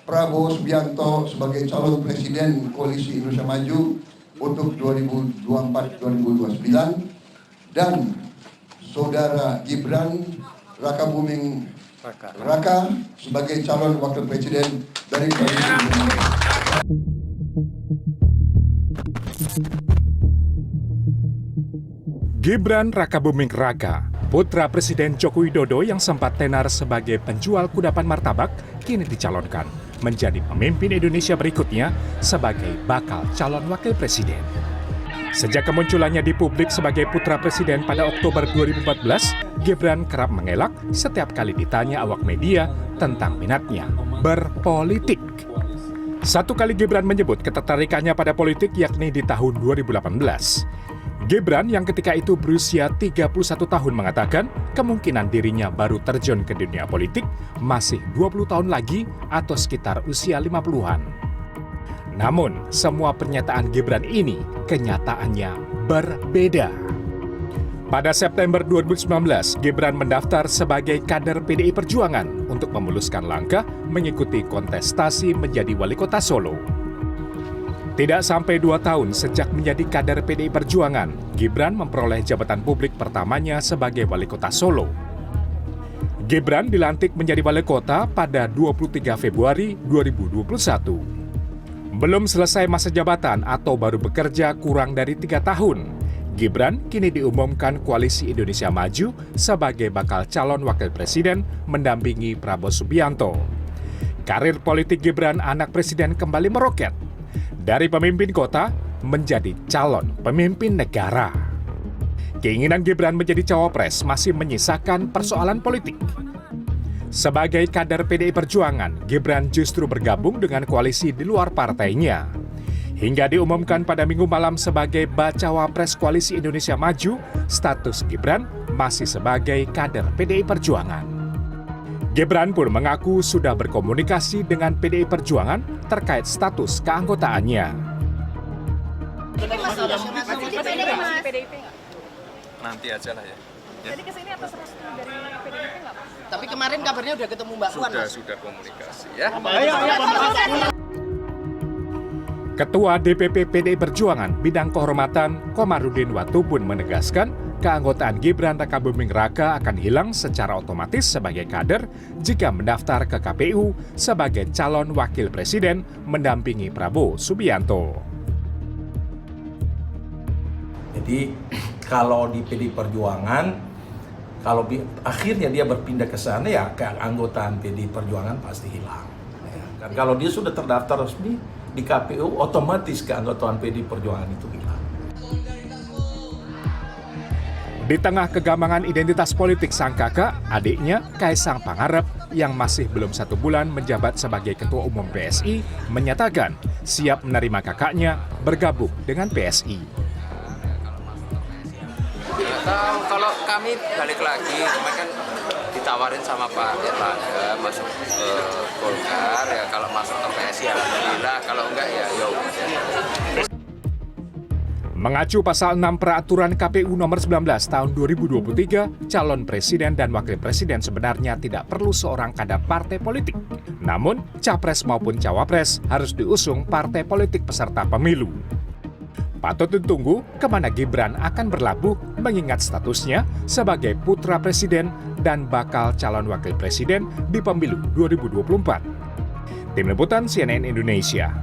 Prabowo Subianto sebagai calon presiden Koalisi Indonesia Maju untuk 2024-2029 dan Saudara Gibran Rakabuming Raka sebagai calon wakil presiden dari Koalisi Indonesia Maju. Gibran Rakabuming Raka, putra Presiden Joko Widodo yang sempat tenar sebagai penjual kudapan martabak, kini dicalonkan menjadi pemimpin Indonesia berikutnya sebagai bakal calon wakil presiden. Sejak kemunculannya di publik sebagai putra presiden pada Oktober 2014, Gibran kerap mengelak setiap kali ditanya awak media tentang minatnya berpolitik. Satu kali Gibran menyebut ketertarikannya pada politik yakni di tahun 2018. Gibran yang ketika itu berusia 31 tahun mengatakan kemungkinan dirinya baru terjun ke dunia politik masih 20 tahun lagi atau sekitar usia 50-an. Namun, semua pernyataan Gibran ini kenyataannya berbeda. Pada September 2019, Gibran mendaftar sebagai kader PDI Perjuangan untuk memuluskan langkah mengikuti kontestasi menjadi wali kota Solo. Tidak sampai 2 tahun sejak menjadi kader PDI Perjuangan, Gibran memperoleh jabatan publik pertamanya sebagai wali kota Solo. Gibran dilantik menjadi wali kota pada 23 Februari 2021. Belum selesai masa jabatan atau baru bekerja kurang dari 3 tahun, Gibran kini diumumkan Koalisi Indonesia Maju sebagai bakal calon wakil presiden mendampingi Prabowo Subianto. Karir politik Gibran anak presiden kembali meroket. Dari pemimpin kota menjadi calon pemimpin negara. Keinginan Gibran menjadi cawapres masih menyisakan persoalan politik. Sebagai kader PDI Perjuangan, Gibran justru bergabung dengan koalisi di luar partainya. Hingga diumumkan pada Minggu malam sebagai Bacawapres Koalisi Indonesia Maju, status Gibran masih sebagai kader PDI Perjuangan. Gibran pun mengaku sudah berkomunikasi dengan PDI Perjuangan terkait status keanggotaannya. Nanti aja lah ya. Jadi kesini atas restu dari PDIP nggak Pak? Tapi kemarin kabarnya udah ketemu Mbak Puan. Sudah komunikasi ya. Ketua DPP PDI Perjuangan Bidang Kehormatan Komarudin Watubun menegaskan keanggotaan Gibran Rakabuming Raka akan hilang secara otomatis sebagai kader jika mendaftar ke KPU sebagai calon wakil presiden mendampingi Prabowo Subianto. Jadi kalau di PDI Perjuangan, kalau akhirnya dia berpindah ke sana ya keanggotaan PDI Perjuangan pasti hilang. Ya, kan kalau dia sudah terdaftar resmi di KPU, otomatis keanggotaan PDI Perjuangan itu hilang. Di tengah kegambangan identitas politik sang kakak, adiknya Kaisang Pangarep yang masih belum 1 bulan menjabat sebagai Ketua Umum PSI menyatakan siap menerima kakaknya bergabung dengan PSI. Tahu kalau kami balik lagi, kemarin kan ditawarin sama Pak Erlangga masuk ke Golkar ya, kalau masuk ke PSI alhamdulillah, kalau enggak ya udah. Mengacu pasal 6 peraturan KPU nomor 19 tahun 2023, calon presiden dan wakil presiden sebenarnya tidak perlu seorang kader partai politik. Namun, capres maupun cawapres harus diusung partai politik peserta pemilu. Patut ditunggu kemana Gibran akan berlabuh mengingat statusnya sebagai putra presiden dan bakal calon wakil presiden di pemilu 2024. Tim Liputan CNN Indonesia.